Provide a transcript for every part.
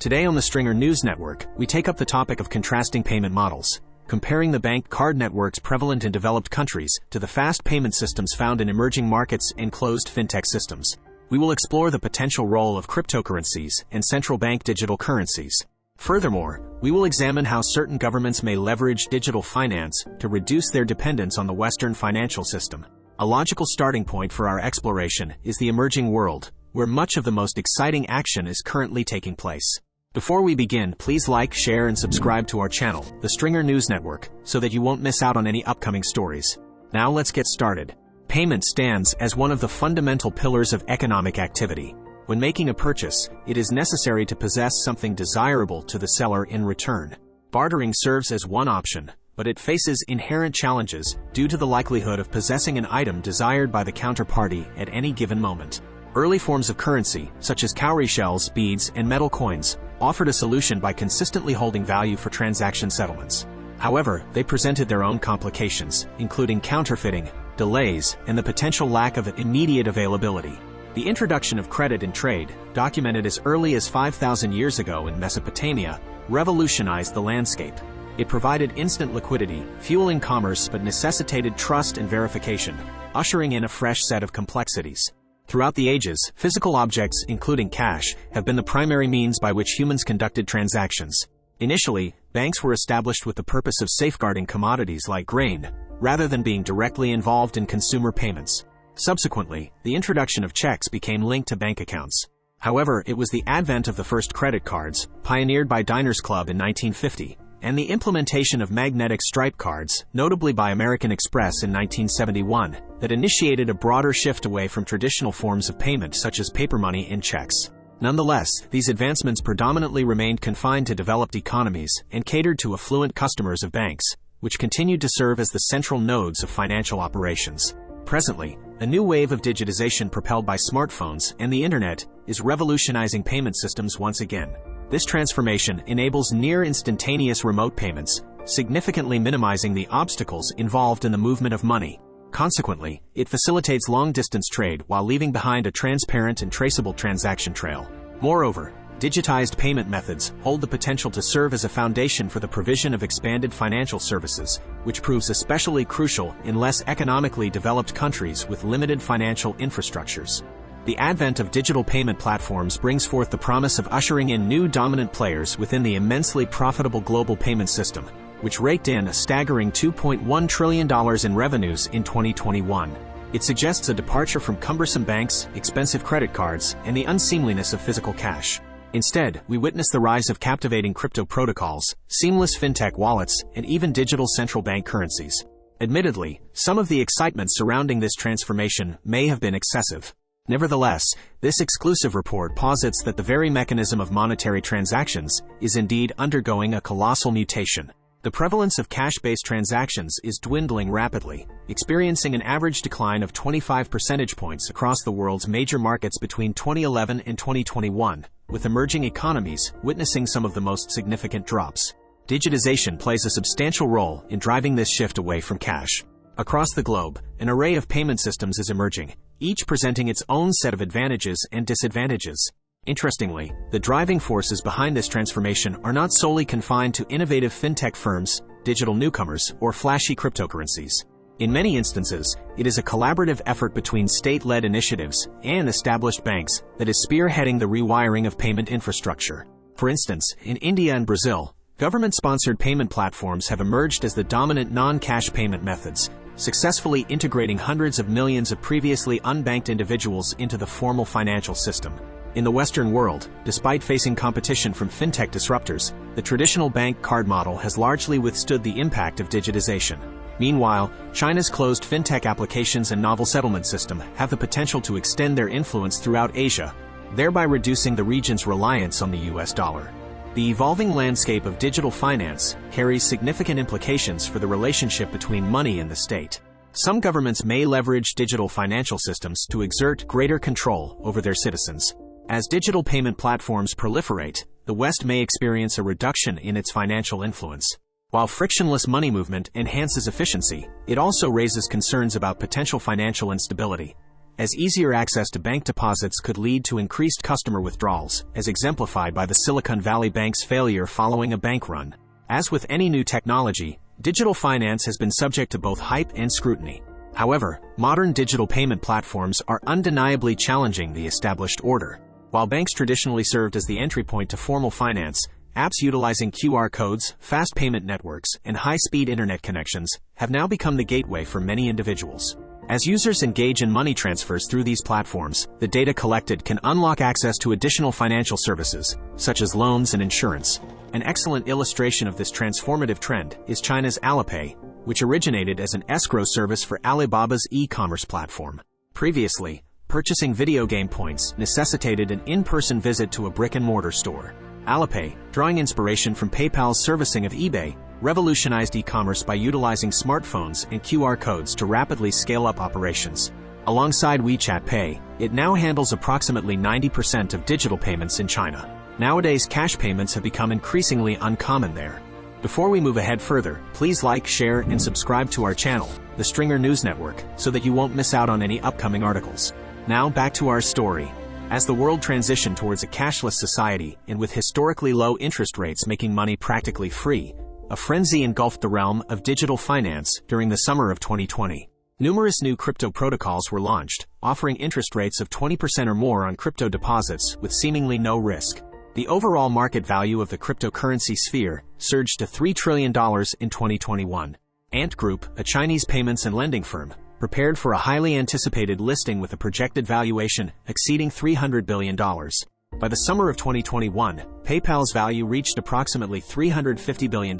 Today on the Stringer News Network, we take up the topic of contrasting payment models, comparing the bank card networks prevalent in developed countries to the fast payment systems found in emerging markets and closed fintech systems. We will explore the potential role of cryptocurrencies and central bank digital currencies. Furthermore, we will examine how certain governments may leverage digital finance to reduce their dependence on the Western financial system. A logical starting point for our exploration is the emerging world, where much of the most exciting action is currently taking place. Before we begin, please like, share, and subscribe to our channel, the Stringer News Network, so that you won't miss out on any upcoming stories. Now let's get started. Payment stands as one of the fundamental pillars of economic activity. When making a purchase, it is necessary to possess something desirable to the seller in return. Bartering serves as one option, but it faces inherent challenges due to the likelihood of possessing an item desired by the counterparty at any given moment. Early forms of currency, such as cowrie shells, beads, and metal coins, offered a solution by consistently holding value for transaction settlements. However, they presented their own complications, including counterfeiting, delays, and the potential lack of immediate availability. The introduction of credit in trade, documented as early as 5,000 years ago in Mesopotamia, revolutionized the landscape. It provided instant liquidity, fueling commerce, but necessitated trust and verification, ushering in a fresh set of complexities. Throughout the ages, physical objects, including cash, have been the primary means by which humans conducted transactions. Initially, banks were established with the purpose of safeguarding commodities like grain, rather than being directly involved in consumer payments. Subsequently, the introduction of checks became linked to bank accounts. However, it was the advent of the first credit cards, pioneered by Diners Club in 1950, and the implementation of magnetic stripe cards, notably by American Express in 1971, that initiated a broader shift away from traditional forms of payment such as paper money and checks. Nonetheless, these advancements predominantly remained confined to developed economies and catered to affluent customers of banks, which continued to serve as the central nodes of financial operations. Presently, a new wave of digitization propelled by smartphones and the internet is revolutionizing payment systems once again. This transformation enables near-instantaneous remote payments, significantly minimizing the obstacles involved in the movement of money. Consequently, it facilitates long-distance trade while leaving behind a transparent and traceable transaction trail. Moreover, digitized payment methods hold the potential to serve as a foundation for the provision of expanded financial services, which proves especially crucial in less economically developed countries with limited financial infrastructures. The advent of digital payment platforms brings forth the promise of ushering in new dominant players within the immensely profitable global payment system, which raked in a staggering $2.1 trillion in revenues in 2021. It suggests a departure from cumbersome banks, expensive credit cards, and the unseemliness of physical cash. Instead, we witness the rise of captivating crypto protocols, seamless fintech wallets, and even digital central bank currencies. Admittedly, some of the excitement surrounding this transformation may have been excessive. Nevertheless, this exclusive report posits that the very mechanism of monetary transactions is indeed undergoing a colossal mutation. The prevalence of cash-based transactions is dwindling rapidly, experiencing an average decline of 25 percentage points across the world's major markets between 2011 and 2021, with emerging economies witnessing some of the most significant drops. Digitization plays a substantial role in driving this shift away from cash. Across the globe, an array of payment systems is emerging, each presenting its own set of advantages and disadvantages. Interestingly, the driving forces behind this transformation are not solely confined to innovative fintech firms, digital newcomers, or flashy cryptocurrencies. In many instances, it is a collaborative effort between state-led initiatives and established banks that is spearheading the rewiring of payment infrastructure. For instance, in India and Brazil, government-sponsored payment platforms have emerged as the dominant non-cash payment methods, successfully integrating hundreds of millions of previously unbanked individuals into the formal financial system. In the Western world, despite facing competition from fintech disruptors, the traditional bank card model has largely withstood the impact of digitization. Meanwhile, China's closed fintech applications and novel settlement system have the potential to extend their influence throughout Asia, thereby reducing the region's reliance on the US dollar. The evolving landscape of digital finance carries significant implications for the relationship between money and the state. Some governments may leverage digital financial systems to exert greater control over their citizens. As digital payment platforms proliferate, the West may experience a reduction in its financial influence. While frictionless money movement enhances efficiency, it also raises concerns about potential financial instability. as easier access to bank deposits could lead to increased customer withdrawals, as exemplified by the Silicon Valley Bank's failure following a bank run. As with any new technology, digital finance has been subject to both hype and scrutiny. However, modern digital payment platforms are undeniably challenging the established order. While banks traditionally served as the entry point to formal finance, apps utilizing QR codes, fast payment networks, and high-speed internet connections have now become the gateway for many individuals. As users engage in money transfers through these platforms, the data collected can unlock access to additional financial services, such as loans and insurance. An excellent illustration of this transformative trend is China's Alipay, which originated as an escrow service for Alibaba's e-commerce platform. Previously, purchasing video game points necessitated an in-person visit to a brick-and-mortar store. Alipay, drawing inspiration from PayPal's servicing of eBay, revolutionized e-commerce by utilizing smartphones and QR codes to rapidly scale up operations. Alongside WeChat Pay, it now handles approximately 90% of digital payments in China. Nowadays, cash payments have become increasingly uncommon there. Before we move ahead further, please like, share, and subscribe to our channel, the Stringer News Network, so that you won't miss out on any upcoming articles. Now back to our story. As the world transitioned towards a cashless society, and with historically low interest rates making money practically free, a frenzy engulfed the realm of digital finance during the summer of 2020. Numerous new crypto protocols were launched, offering interest rates of 20% or more on crypto deposits with seemingly no risk. The overall market value of the cryptocurrency sphere surged to $3 trillion in 2021. Ant Group, a Chinese payments and lending firm, prepared for a highly anticipated listing with a projected valuation exceeding $300 billion. By the summer of 2021, PayPal's value reached approximately $350 billion,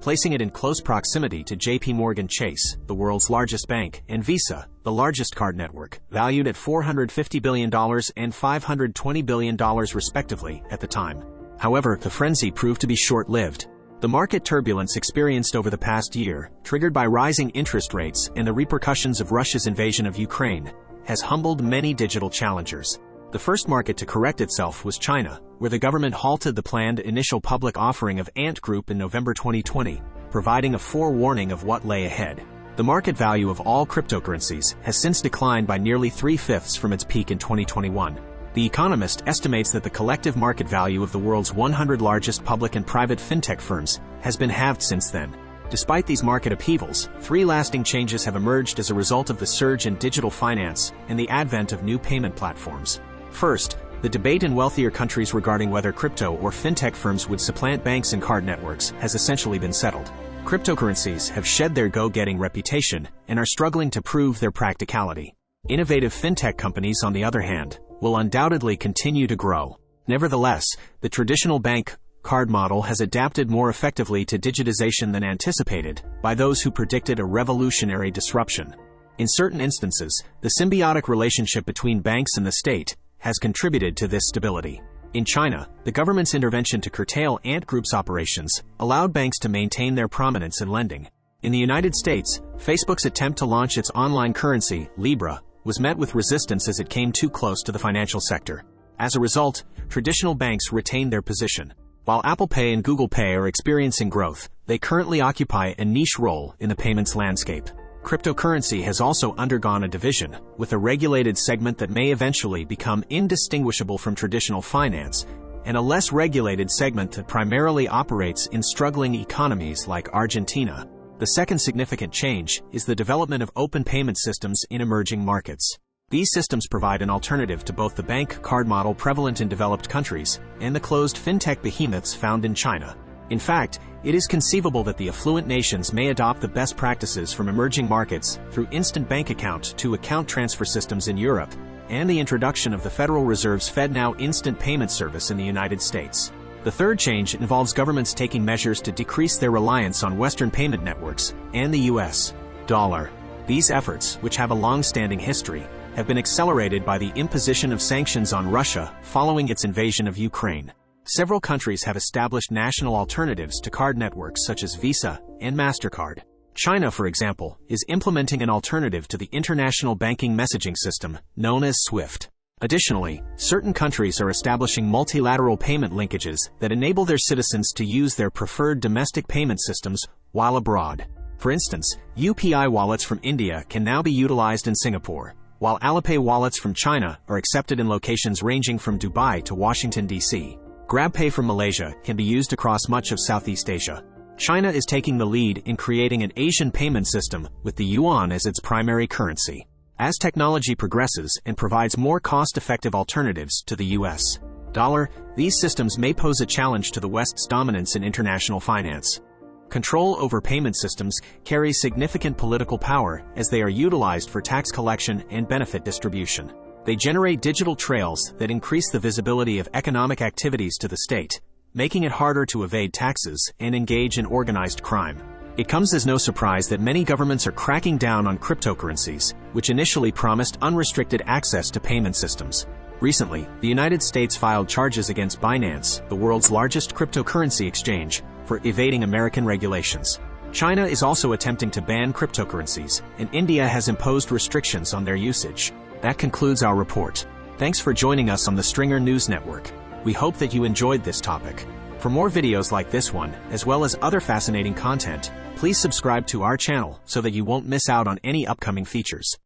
placing it in close proximity to JP Chase, the world's largest bank, and Visa, the largest card network, valued at $450 billion and $520 billion respectively at the time. However, the frenzy proved to be short-lived. The market turbulence experienced over the past year, triggered by rising interest rates and the repercussions of Russia's invasion of Ukraine, has humbled many digital challengers. The first market to correct itself was China, where the government halted the planned initial public offering of Ant Group in November 2020, providing a forewarning of what lay ahead. The market value of all cryptocurrencies has since declined by nearly 3/5 from its peak in 2021. The Economist estimates that the collective market value of the world's 100 largest public and private fintech firms has been halved since then. Despite these market upheavals, 3 lasting changes have emerged as a result of the surge in digital finance and the advent of new payment platforms. First, the debate in wealthier countries regarding whether crypto or fintech firms would supplant banks and card networks has essentially been settled. Cryptocurrencies have shed their go-getting reputation and are struggling to prove their practicality. Innovative fintech companies, on the other hand, will undoubtedly continue to grow. Nevertheless, the traditional bank card model has adapted more effectively to digitization than anticipated by those who predicted a revolutionary disruption. In certain instances, the symbiotic relationship between banks and the state has contributed to this stability. In China, the government's intervention to curtail Ant Group's operations allowed banks to maintain their prominence in lending. In the United States, Facebook's attempt to launch its online currency, Libra, was met with resistance as it came too close to the financial sector. As a result, traditional banks retained their position. While Apple Pay and Google Pay are experiencing growth, they currently occupy a niche role in the payments landscape. Cryptocurrency has also undergone a division, with a regulated segment that may eventually become indistinguishable from traditional finance, and a less regulated segment that primarily operates in struggling economies like Argentina. The second significant change is the development of open payment systems in emerging markets. These systems provide an alternative to both the bank card model prevalent in developed countries and the closed fintech behemoths found in China. In fact, it is conceivable that the affluent nations may adopt the best practices from emerging markets through instant bank account-to-account transfer systems in Europe and the introduction of the Federal Reserve's FedNow instant payment service in the United States. The third change involves governments taking measures to decrease their reliance on Western payment networks and the U.S. dollar. These efforts, which have a long-standing history, have been accelerated by the imposition of sanctions on Russia following its invasion of Ukraine. Several countries have established national alternatives to card networks such as Visa and MasterCard. China, for example, is implementing an alternative to the international banking messaging system known as SWIFT. Additionally, certain countries are establishing multilateral payment linkages that enable their citizens to use their preferred domestic payment systems while abroad. For instance, UPI wallets from India can now be utilized in Singapore, while Alipay wallets from China are accepted in locations ranging from Dubai to Washington, D.C. GrabPay from Malaysia can be used across much of Southeast Asia. China is taking the lead in creating an Asian payment system with the yuan as its primary currency. As technology progresses and provides more cost-effective alternatives to the US dollar, these systems may pose a challenge to the West's dominance in international finance. Control over payment systems carries significant political power as they are utilized for tax collection and benefit distribution. They generate digital trails that increase the visibility of economic activities to the state, making it harder to evade taxes and engage in organized crime. It comes as no surprise that many governments are cracking down on cryptocurrencies, which initially promised unrestricted access to payment systems. Recently, the United States filed charges against Binance, the world's largest cryptocurrency exchange, for evading American regulations. China is also attempting to ban cryptocurrencies, and India has imposed restrictions on their usage. That concludes our report. Thanks for joining us on the Stringer News Network. We hope that you enjoyed this topic. For more videos like this one, as well as other fascinating content, please subscribe to our channel so that you won't miss out on any upcoming features.